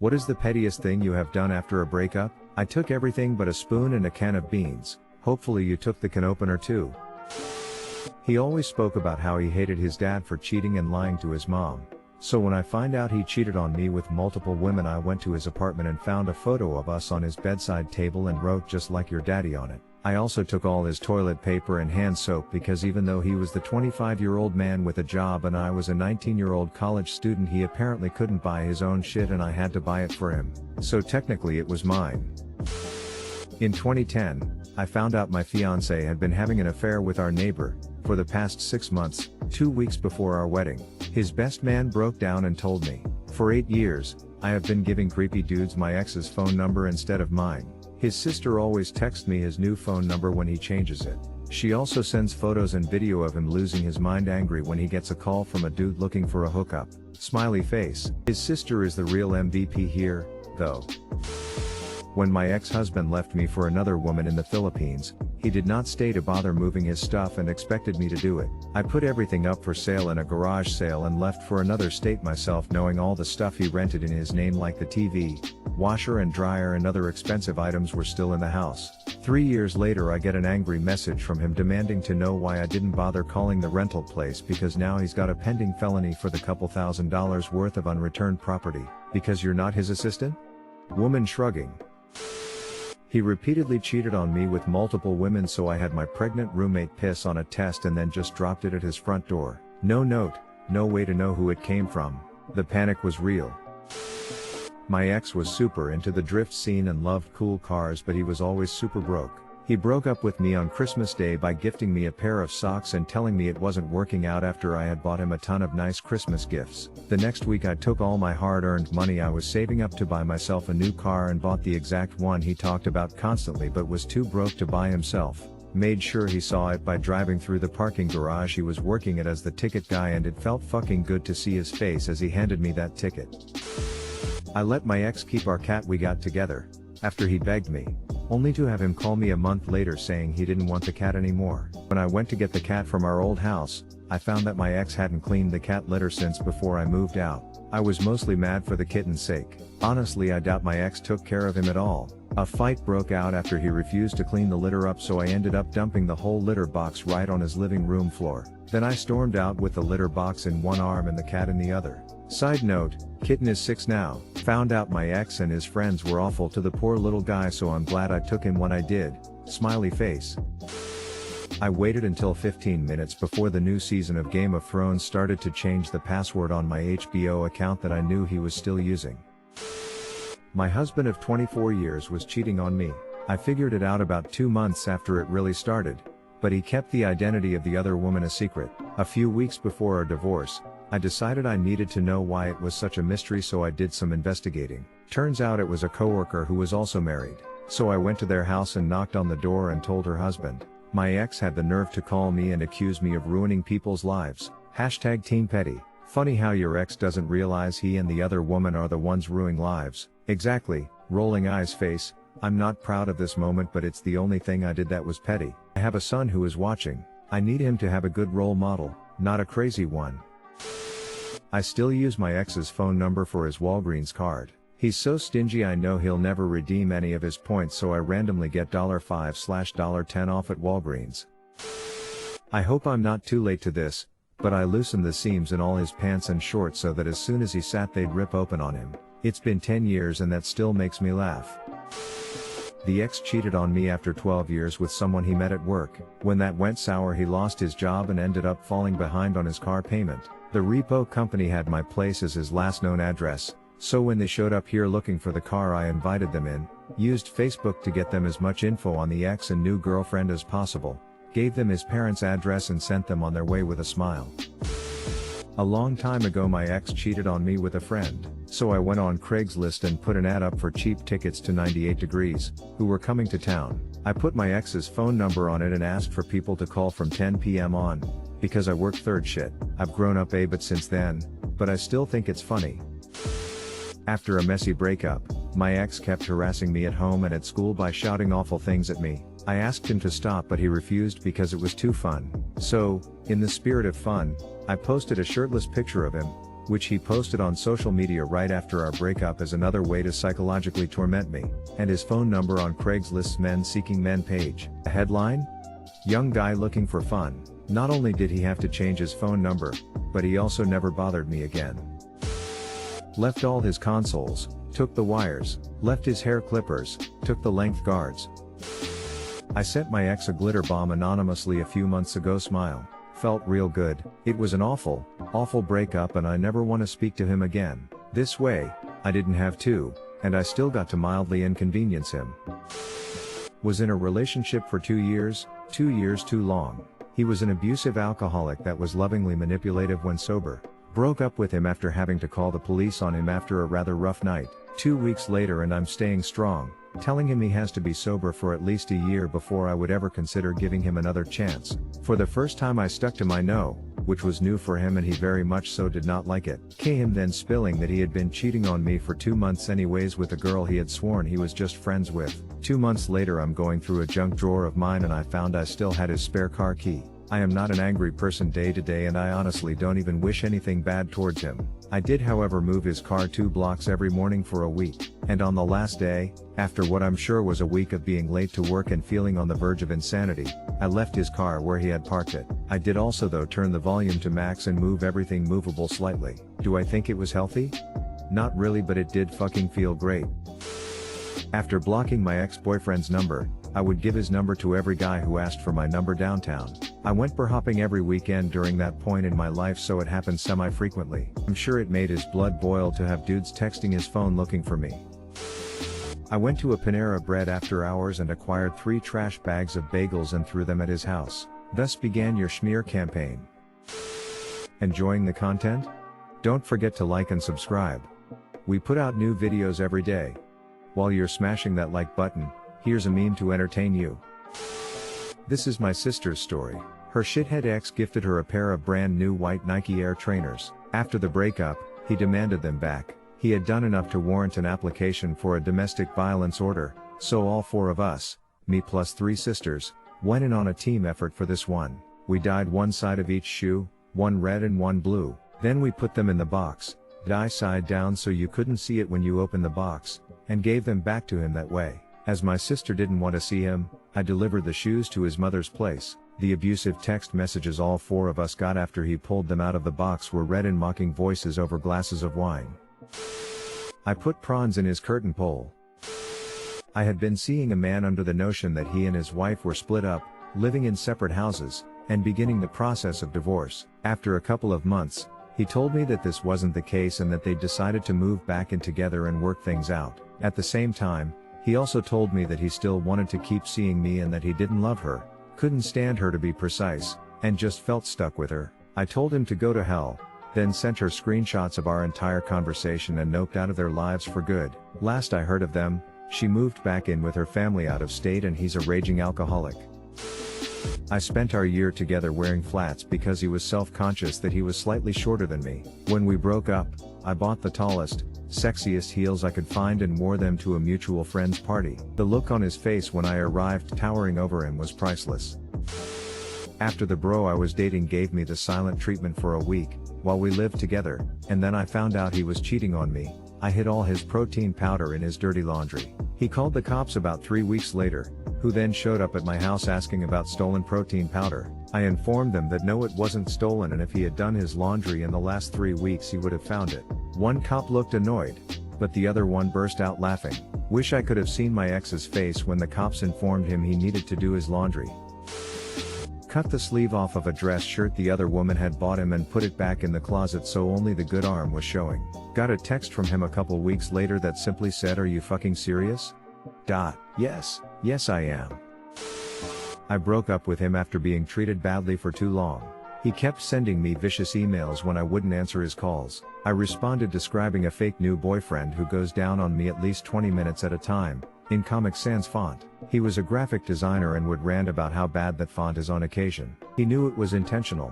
What is the pettiest thing you have done after a breakup? I took everything but a spoon and a can of beans. Hopefully you took the can opener too. He always spoke about how he hated his dad for cheating and lying to his mom. So when I find out he cheated on me with multiple women, I went to his apartment and found a photo of us on his bedside table and wrote "just like your daddy" on it. I also took all his toilet paper and hand soap because even though he was the 25-year-old man with a job and I was a 19-year-old college student, he apparently couldn't buy his own shit and I had to buy it for him. So technically it was mine. In 2010, I found out my fiancé had been having an affair with our neighbor for the past 6 months, 2 weeks before our wedding. His best man broke down and told me, "For 8 years, I have been giving creepy dudes my ex's phone number instead of mine. His sister always texts me his new phone number when he changes it. She also sends photos and video of him losing his mind angry when he gets a call from a dude looking for a hookup. Smiley face. His sister is the real MVP here, though." When my ex-husband left me for another woman in the Philippines, he did not stay to bother moving his stuff and expected me to do it. I put everything up for sale in a garage sale and left for another state myself, knowing all the stuff he rented in his name like the TV, washer and dryer and other expensive items were still in the house. 3 years later I get an angry message from him demanding to know why I didn't bother calling the rental place because now he's got a pending felony for the couple $1,000s worth of unreturned property. Because you're not his assistant? Woman shrugging. He repeatedly cheated on me with multiple women, so I had my pregnant roommate piss on a test and then just dropped it at his front door. No note, no way to know who it came from. The panic was real. My ex was super into the drift scene and loved cool cars, but he was always super broke. He broke up with me on Christmas Day by gifting me a pair of socks and telling me it wasn't working out after I had bought him a ton of nice Christmas gifts. The next week I took all my hard-earned money I was saving up to buy myself a new car and bought the exact one he talked about constantly but was too broke to buy himself. Made sure he saw it by driving through the parking garage he was working at as the ticket guy, and it felt fucking good to see his face as he handed me that ticket. I let my ex keep our cat we got together, after he begged me, only to have him call me a month later saying he didn't want the cat anymore. When I went to get the cat from our old house, I found that my ex hadn't cleaned the cat litter since before I moved out. I was mostly mad for the kitten's sake. Honestly, I doubt my ex took care of him at all. A fight broke out after he refused to clean the litter up, so I ended up dumping the whole litter box right on his living room floor. Then I stormed out with the litter box in one arm and the cat in the other. Side note, kitten is 6 now. Found out my ex and his friends were awful to the poor little guy, so I'm glad I took him when I did. Smiley face. I waited until 15 minutes before the new season of Game of Thrones started to change the password on my HBO account that I knew he was still using. My husband of 24 years was cheating on me. I figured it out about 2 months after it really started, but he kept the identity of the other woman a secret. A few weeks before our divorce, I decided I needed to know why it was such a mystery, so I did some investigating. Turns out it was a coworker who was also married. So I went to their house and knocked on the door and told her husband. My ex had the nerve to call me and accuse me of ruining people's lives. Hashtag Team Petty. Funny how your ex doesn't realize he and the other woman are the ones ruining lives. Exactly, rolling eyes face. I'm not proud of this moment, but it's the only thing I did that was petty. I have a son who is watching. I need him to have a good role model, not a crazy one. I still use my ex's phone number for his Walgreens card. He's so stingy I know he'll never redeem any of his points, so I randomly get $5/$10 off at Walgreens. I hope I'm not too late to this, but I loosened the seams in all his pants and shorts so that as soon as he sat they'd rip open on him. It's been 10 years and that still makes me laugh. The ex cheated on me after 12 years with someone he met at work. When that went sour, he lost his job and ended up falling behind on his car payment. The repo company had my place as his last known address, so when they showed up here looking for the car, I invited them in, used Facebook to get them as much info on the ex and new girlfriend as possible, gave them his parents' address and sent them on their way with a smile. A long time ago my ex cheated on me with a friend, so I went on Craigslist and put an ad up for cheap tickets to 98 Degrees, who were coming to town. I put my ex's phone number on it and asked for people to call from 10 p.m. on, because I work third shit. I've grown up a bit since then, but I still think it's funny. After a messy breakup, my ex kept harassing me at home and at school by shouting awful things at me. I asked him to stop, but he refused because it was too fun. So, in the spirit of fun, I posted a shirtless picture of him, which he posted on social media right after our breakup as another way to psychologically torment me, and his phone number on Craigslist's Men Seeking Men page. A headline? Young guy looking for fun. Not only did he have to change his phone number, but he also never bothered me again. Left all his consoles, took the wires, left his hair clippers, took the length guards. I sent my ex a glitter bomb anonymously a few months ago. Smile. Felt real good. It was an awful breakup and I never want to speak to him again. This way, I didn't have to, and I still got to mildly inconvenience him. Was in a relationship for 2 years, 2 years too long. He was an abusive alcoholic that was lovingly manipulative when sober. Broke up with him after having to call the police on him after a rather rough night. 2 weeks later and I'm staying strong, telling him he has to be sober for at least a year before I would ever consider giving him another chance. For the first time I stuck to my no, which was new for him and he very much so did not like it. Him then spilling that he had been cheating on me for 2 months anyways with a girl he had sworn he was just friends with. 2 months later I'm going through a junk drawer of mine and I found I still had his spare car key. I am not an angry person day to day and I honestly don't even wish anything bad towards him. I did however move his car 2 blocks every morning for a week, and on the last day, after what I'm sure was a week of being late to work and feeling on the verge of insanity, I left his car where he had parked it. I did also though turn the volume to max and move everything movable slightly. Do I think it was healthy? Not really, but it did fucking feel great. After blocking my ex-boyfriend's number, I would give his number to every guy who asked for my number downtown. I went bar hopping every weekend during that point in my life, so it happened semi-frequently. I'm sure it made his blood boil to have dudes texting his phone looking for me. I went to a Panera Bread after hours and acquired 3 trash bags of bagels and threw them at his house. Thus began your schmear campaign. Enjoying the content? Don't forget to like and subscribe. We put out new videos every day. While you're smashing that like button, here's a meme to entertain you. This is my sister's story. Her shithead ex gifted her a pair of brand new white Nike Air trainers. After the breakup, he demanded them back. He had done enough to warrant an application for a domestic violence order, so all 4 of us, me plus 3 sisters, went in on a team effort for this one. We dyed one side of each shoe, one red and one blue. Then we put them in the box, dye side down so you couldn't see it when you opened the box, and gave them back to him that way. As my sister didn't want to see him, I delivered the shoes to his mother's place. The abusive text messages all 4 of us got after he pulled them out of the box were read in mocking voices over glasses of wine. I put prawns in his curtain pole. I had been seeing a man under the notion that he and his wife were split up, living in separate houses, and beginning the process of divorce. After a couple of months, he told me that this wasn't the case and that they'd decided to move back in together and work things out. At the same time, he also told me that he still wanted to keep seeing me and that he didn't love her, couldn't stand her to be precise, and just felt stuck with her. I told him to go to hell, then sent her screenshots of our entire conversation and noped out of their lives for good. Last I heard of them, she moved back in with her family out of state and he's a raging alcoholic. I spent our year together wearing flats because he was self-conscious that he was slightly shorter than me. When we broke up, I bought the tallest, sexiest heels I could find and wore them to a mutual friend's party. The look on his face when I arrived towering over him was priceless. After the bro I was dating gave me the silent treatment for a week, while we lived together, and then I found out he was cheating on me. I hid all his protein powder in his dirty laundry. He called the cops about 3 weeks later, who then showed up at my house asking about stolen protein powder. I informed them that no, it wasn't stolen, and if he had done his laundry in the last 3 weeks he would have found it. One cop looked annoyed, but the other one burst out laughing. Wish I could have seen my ex's face when the cops informed him he needed to do his laundry. Cut the sleeve off of a dress shirt the other woman had bought him and put it back in the closet so only the good arm was showing. Got a text from him a couple weeks later that simply said, "Are you fucking serious?" Yes I am. I broke up with him after being treated badly for too long. He kept sending me vicious emails when I wouldn't answer his calls. I responded describing a fake new boyfriend who goes down on me at least 20 minutes at a time, in Comic Sans font. He was a graphic designer and would rant about how bad that font is on occasion. He knew it was intentional.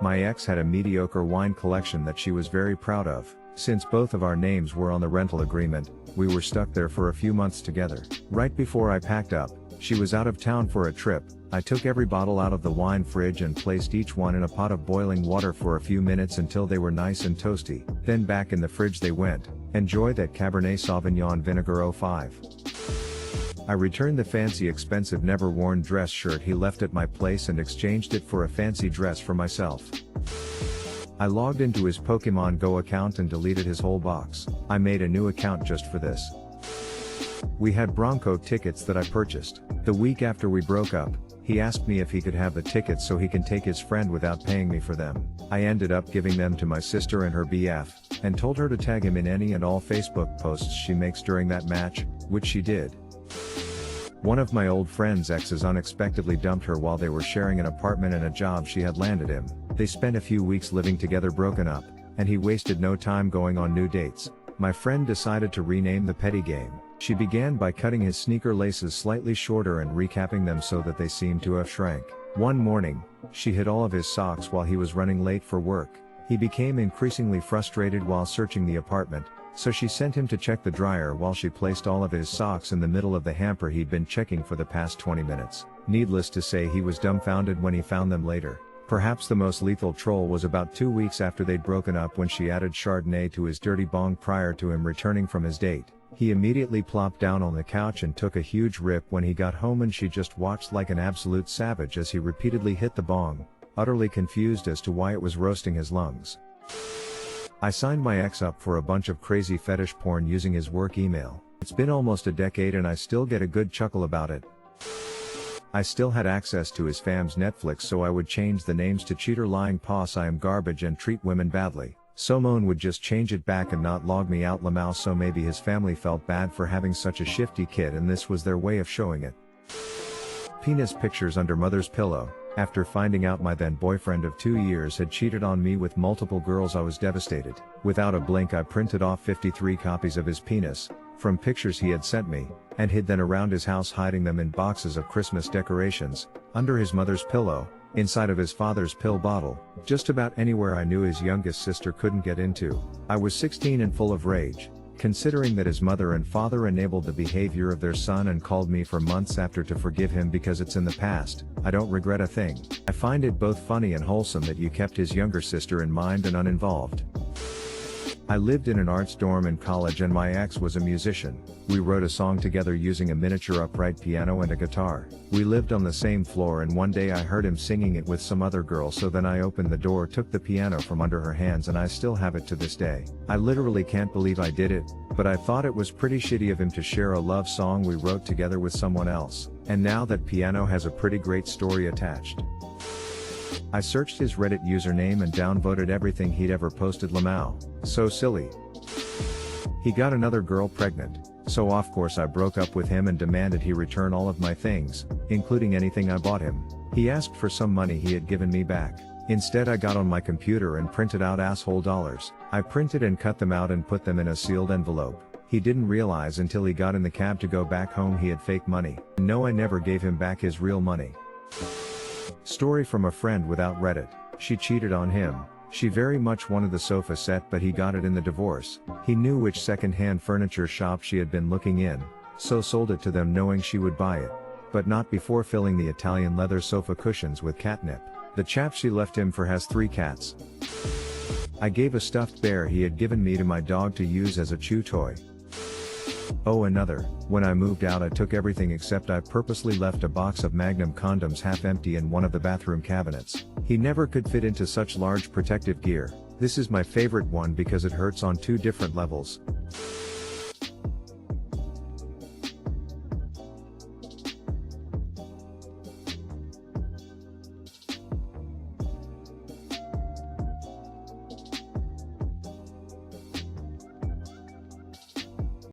My ex had a mediocre wine collection that she was very proud of. Since both of our names were on the rental agreement, we were stuck there for a few months together. Right before I packed up, She was out of town for a trip. I took every bottle out of the wine fridge and placed each one in a pot of boiling water for a few minutes until they were nice and toasty. Then back in the fridge they went. Enjoy that Cabernet Sauvignon Vinegar 05. I returned the fancy expensive never worn dress shirt he left at my place and exchanged it for a fancy dress for myself. I logged into his Pokemon Go account and deleted his whole box. I made a new account just for this. We had Bronco tickets that I purchased. The week after we broke up, he asked me if he could have the tickets so he can take his friend without paying me for them. I ended up giving them to my sister and her BF, and told her to tag him in any and all Facebook posts she makes during that match, which she did. One of my old friend's exes unexpectedly dumped her while they were sharing an apartment and a job she had landed him. They spent a few weeks living together broken up, and he wasted no time going on new dates. My friend decided to rename the petty game. She began by cutting his sneaker laces slightly shorter and recapping them so that they seemed to have shrank. One morning, she hid all of his socks while he was running late for work. He became increasingly frustrated while searching the apartment, so she sent him to check the dryer while she placed all of his socks in the middle of the hamper he'd been checking for the past 20 minutes. Needless to say, he was dumbfounded when he found them later. Perhaps the most lethal troll was about 2 weeks after they'd broken up when she added Chardonnay to his dirty bong prior to him returning from his date. He immediately plopped down on the couch and took a huge rip when he got home, and she just watched like an absolute savage as he repeatedly hit the bong, utterly confused as to why it was roasting his lungs. I signed my ex up for a bunch of crazy fetish porn using his work email. It's been almost a decade and I still get a good chuckle about it. I still had access to his fam's Netflix, so I would change the names to Cheater, Lying Poss, I Am Garbage, and Treat Women Badly. Somone would just change it back and not log me out Lamau, so maybe his family felt bad for having such a shifty kid and this was their way of showing it. Penis pictures under mother's pillow. After finding out my then boyfriend of 2 years had cheated on me with multiple girls, I was devastated. Without a blink I printed off 53 copies of his penis, from pictures he had sent me, and hid them around his house, hiding them in boxes of Christmas decorations, under his mother's pillow, inside of his father's pill bottle, just about anywhere I knew his youngest sister couldn't get into. I was 16 and full of rage, considering that his mother and father enabled the behavior of their son and called me for months after to forgive him because it's in the past. I don't regret a thing. I find it both funny and wholesome that you kept his younger sister in mind and uninvolved. I lived in an arts dorm in college and my ex was a musician. We wrote a song together using a miniature upright piano and a guitar. We lived on the same floor and one day I heard him singing it with some other girl, so then I opened the door, took the piano from under her hands, and I still have it to this day. I literally can't believe I did it, but I thought it was pretty shitty of him to share a love song we wrote together with someone else. And now that piano has a pretty great story attached. I searched his Reddit username and downvoted everything he'd ever posted. Lamau. So silly. He got another girl pregnant, so of course I broke up with him and demanded he return all of my things, including anything I bought him. He asked for some money he had given me back. Instead I got on my computer and printed out asshole dollars. I printed and cut them out and put them in a sealed envelope. He didn't realize until he got in the cab to go back home he had fake money. No, I never gave him back his real money. Story from a friend without Reddit. She cheated on him. She very much wanted the sofa set, but he got it in the divorce. He knew which second-hand furniture shop she had been looking in, so sold it to them knowing she would buy it. But not before filling the Italian leather sofa cushions with catnip. The chap she left him for has 3 cats. I gave a stuffed bear he had given me to my dog to use as a chew toy. Oh, another. When I moved out I took everything except I purposely left a box of Magnum condoms half empty in one of the bathroom cabinets. He never could fit into such large protective gear. This is my favorite one because it hurts on 2 different levels.